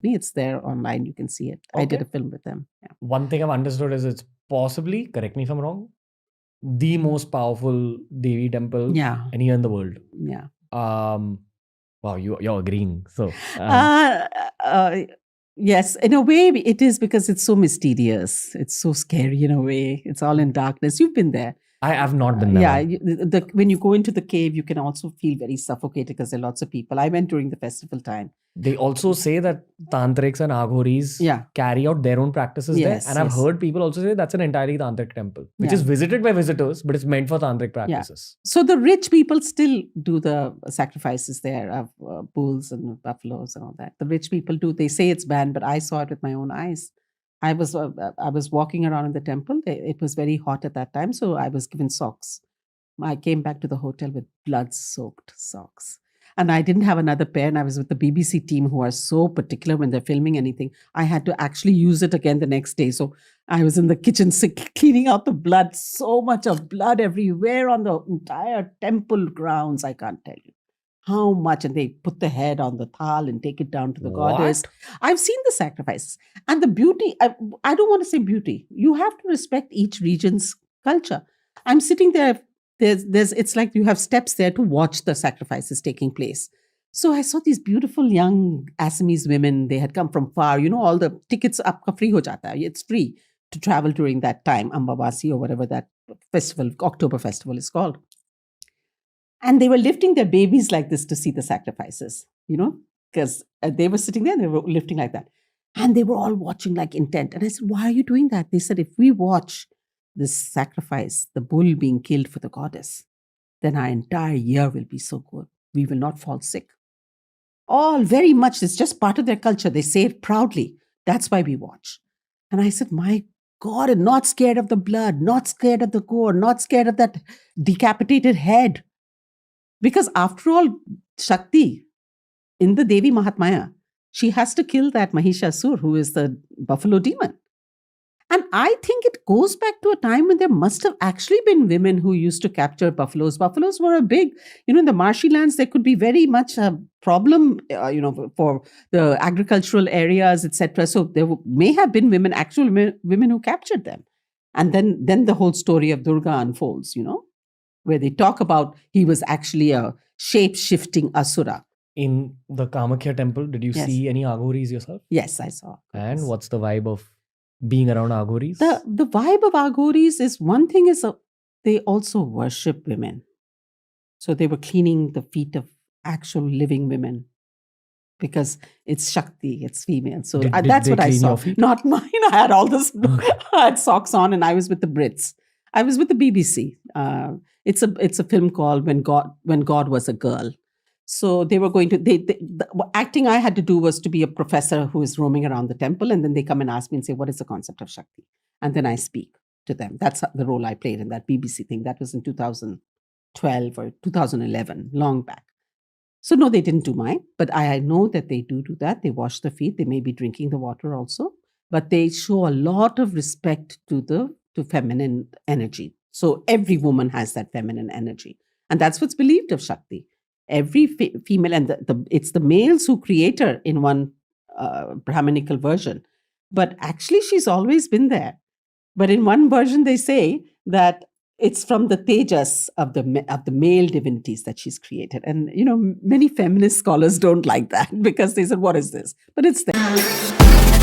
It's there online. You can see it. I did a film with them. Yeah. One thing I've understood is it's possibly, correct me if I'm wrong, the most powerful Devi temple anywhere in the world. Yeah. Wow, you're agreeing. So yes, in a way it is, because it's so mysterious. It's so scary in a way. It's all in darkness. You've been there. I have not been there. Yeah, when you go into the cave, you can also feel very suffocated because there are lots of people. I went during the festival time. They also say that tantrics and aghoris carry out their own practices there. And I've heard people also say that's an entirely tantric temple, which is visited by visitors, but it's meant for tantric practices. So the rich people still do the sacrifices there of bulls and buffaloes and all that. The rich people do. They say it's banned, but I saw it with my own eyes. I was walking around in the temple. It was very hot at that time, so I was given socks. I came back to the hotel with blood-soaked socks. And I didn't have another pair, and I was with the BBC team who are so particular when they're filming anything. I had to actually use it again the next day. So I was in the kitchen sink cleaning out the blood. So much of blood everywhere on the entire temple grounds. I can't tell you how much. And they put the head on the thal and take it down to the goddess. I've seen the sacrifices. And the beauty, I don't want to say beauty. You have to respect each region's culture. I'm sitting there. It's like you have steps there to watch the sacrifices taking place. So I saw these beautiful young Assamese women. They had come from far. All the tickets aapka free ho jata hai. It's free to travel during that time, Ambavasi or whatever that festival, October festival is called. And they were lifting their babies like this to see the sacrifices, because they were sitting there and they were lifting like that. And they were all watching like intent. And I said, why are you doing that? They said, if we watch this sacrifice, the bull being killed for the goddess, then our entire year will be so good. We will not fall sick. All very much, it's just part of their culture. They say it proudly. That's why we watch. And I said, my God, and not scared of the blood, not scared of the gore, not scared of that decapitated head. Because after all, Shakti, in the Devi Mahatmaya, she has to kill that Mahishasur, who is the buffalo demon. And I think it goes back to a time when there must have actually been women who used to capture buffaloes. Buffaloes were a big, in the marshy lands, there could be very much a problem, for the agricultural areas, etc. So there may have been women, actual women who captured them. And then the whole story of Durga unfolds, where they talk about he was actually a shape-shifting asura. In the Kamakhya temple, did you see any aghoris yourself? Yes, I saw. And what's the vibe of being around aghoris? The vibe of aghoris is, one thing is they also worship women. So they were cleaning the feet of actual living women because it's Shakti, it's female. So that's what I saw. Not mine. I had all this, I had socks on and I was with the Brits. I was with the BBC. It's a film called When God Was a Girl. So they were going to, the acting I had to do was to be a professor who is roaming around the temple. And then they come and ask me and say, what is the concept of Shakti? And then I speak to them. That's the role I played in that BBC thing. That was in 2012 or 2011, long back. So no, they didn't do mine. But I know that they do that. They wash the feet. They may be drinking the water also. But they show a lot of respect to feminine energy. So every woman has that feminine energy. And that's what's believed of Shakti. Every female, and it's the males who create her in one Brahminical version. But actually, she's always been there. But in one version, they say that it's from the tejas of the male divinities that she's created. And, many feminist scholars don't like that because they said, what is this? But it's there.